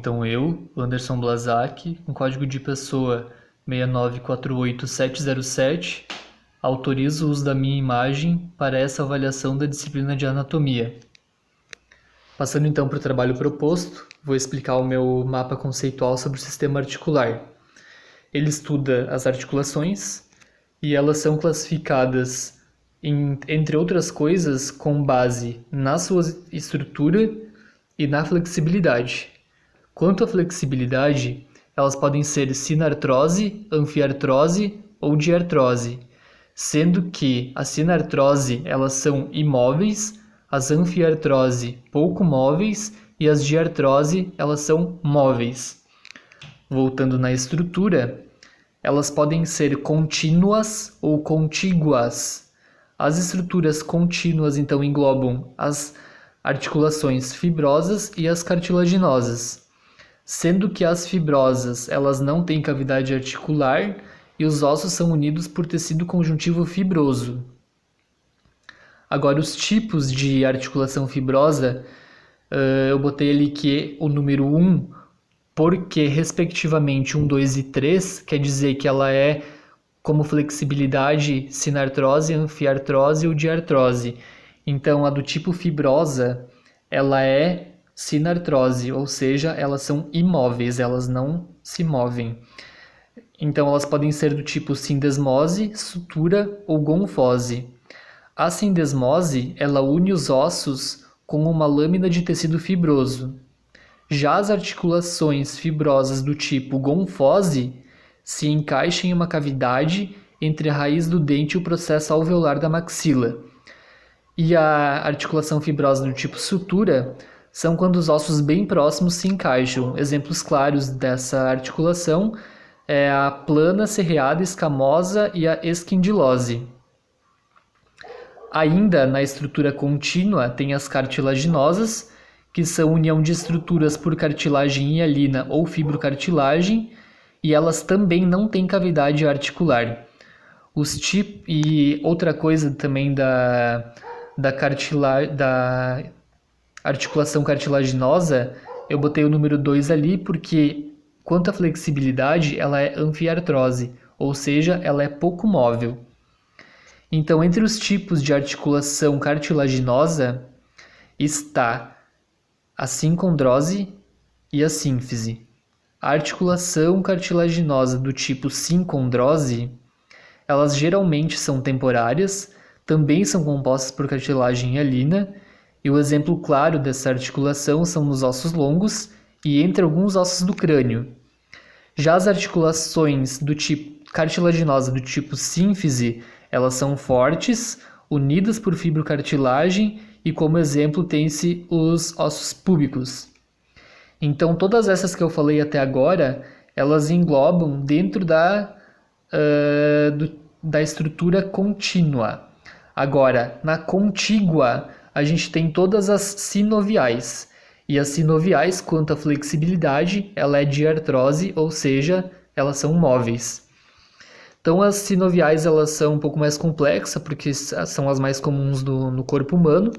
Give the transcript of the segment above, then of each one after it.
então eu, Anderson Blazak, com código de pessoa 6948707, autorizo o uso da minha imagem para essa avaliação da disciplina de anatomia. Passando então para o trabalho proposto, vou explicar o meu mapa conceitual sobre o sistema articular. Ele estuda as articulações e elas são classificadas, entre outras coisas, com base na sua estrutura e na flexibilidade. Quanto à flexibilidade, elas podem ser sinartrose, anfiartrose ou diartrose, sendo que a sinartrose elas são imóveis, as anfiartrose pouco móveis e as diartrose elas são móveis. Voltando na estrutura, elas podem ser contínuas ou contíguas. As estruturas contínuas então englobam as articulações fibrosas e as cartilaginosas, sendo que as fibrosas elas não têm cavidade articular e os ossos são unidos por tecido conjuntivo fibroso. Agora, os tipos de articulação fibrosa, eu botei ali que o número 1, porque respectivamente 1, 2 e 3, quer dizer que ela é como flexibilidade sinartrose, anfiartrose ou diartrose. Então, a do tipo fibrosa, ela é sinartrose, ou seja, elas são imóveis, elas não se movem. Então, elas podem ser do tipo sindesmose, sutura ou gonfose. A sindesmose, ela une os ossos com uma lâmina de tecido fibroso. Já as articulações fibrosas do tipo gonfose se encaixam em uma cavidade entre a raiz do dente e o processo alveolar da maxila. E a articulação fibrosa do tipo sutura são quando os ossos bem próximos se encaixam. Exemplos claros dessa articulação é a plana, serreada, escamosa e a esquindilose. Ainda na estrutura contínua tem as cartilaginosas, que são união de estruturas por cartilagem hialina ou fibrocartilagem, e elas também não têm cavidade articular. E outra coisa também da articulação cartilaginosa, eu botei o número 2 ali porque, quanto à flexibilidade, ela é anfiartrose, ou seja, ela é pouco móvel. Então, entre os tipos de articulação cartilaginosa está a sincondrose e a sínfise. A articulação cartilaginosa do tipo sincondrose, elas geralmente são temporárias, também são compostas por cartilagem hialina, e o exemplo claro dessa articulação são nos ossos longos e entre alguns ossos do crânio. Já as articulações do tipo cartilaginosa do tipo sínfise, elas são fortes, unidas por fibrocartilagem e como exemplo tem-se os ossos púbicos. Então todas essas que eu falei até agora, elas englobam dentro da estrutura contínua. Agora, na contígua, a gente tem todas as sinoviais. E as sinoviais, quanto à flexibilidade, ela é diartrose, ou seja, elas são móveis. Então, as sinoviais elas são um pouco mais complexas, porque são as mais comuns no corpo humano.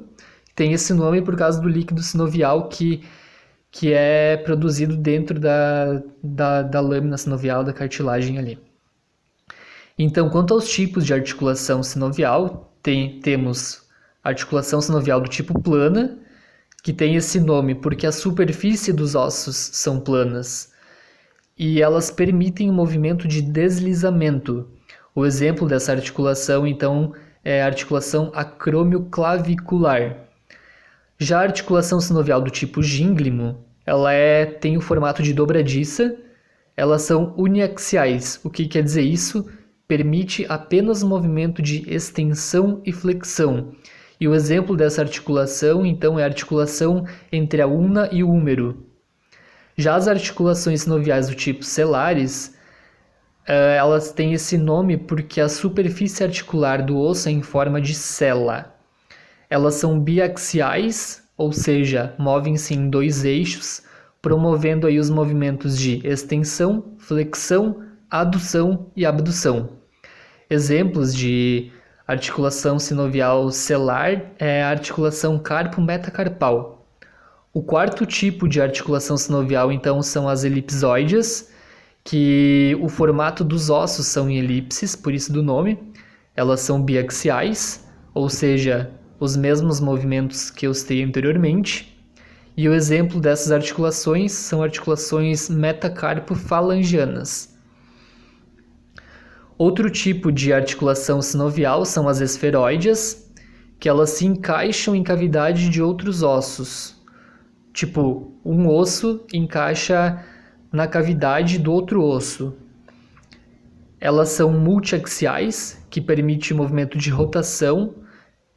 Tem esse nome por causa do líquido sinovial que é produzido dentro da lâmina sinovial, da cartilagem ali. Então, quanto aos tipos de articulação sinovial, temos articulação sinovial do tipo plana, que tem esse nome porque a superfície dos ossos são planas e elas permitem o movimento de deslizamento. O exemplo dessa articulação, então, é a articulação acromioclavicular. Já a articulação sinovial do tipo gínglimo, ela tem o formato de dobradiça, elas são uniaxiais. O que quer dizer isso? Permite apenas o movimento de extensão e flexão. E o exemplo dessa articulação, então, é a articulação entre a ulna e o húmero. Já as articulações sinoviais do tipo selares, elas têm esse nome porque a superfície articular do osso é em forma de sela. Elas são biaxiais, ou seja, movem-se em dois eixos, promovendo aí os movimentos de extensão, flexão, adução e abdução. Exemplos de articulação sinovial selar é a articulação carpo-metacarpal. O quarto tipo de articulação sinovial, então, são as elipsoides, que o formato dos ossos são em elipses, por isso do nome. Elas são biaxiais, ou seja, os mesmos movimentos que eu citei anteriormente. E o exemplo dessas articulações são articulações metacarpo-falangianas. Outro tipo de articulação sinovial são as esferoides, que elas se encaixam em cavidade de outros ossos. Tipo, um osso encaixa na cavidade do outro osso. Elas são multiaxiais, que permite o movimento de rotação,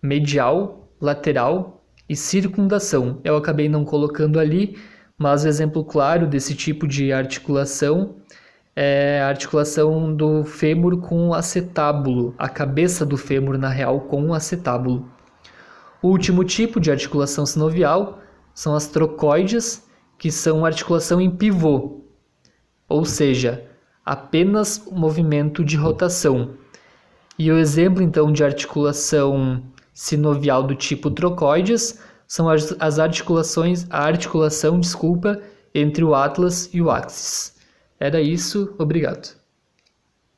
medial, lateral e circundação. Eu acabei não colocando ali, mas o exemplo claro desse tipo de articulação é a articulação do fêmur com o acetábulo, a cabeça do fêmur, na real, com o acetábulo. O último tipo de articulação sinovial são as trocoides, que são articulação em pivô, ou seja, apenas movimento de rotação. E o exemplo, então, de articulação sinovial do tipo trocoides são as articulações, a articulação, entre o atlas e o axis. Era isso, obrigado.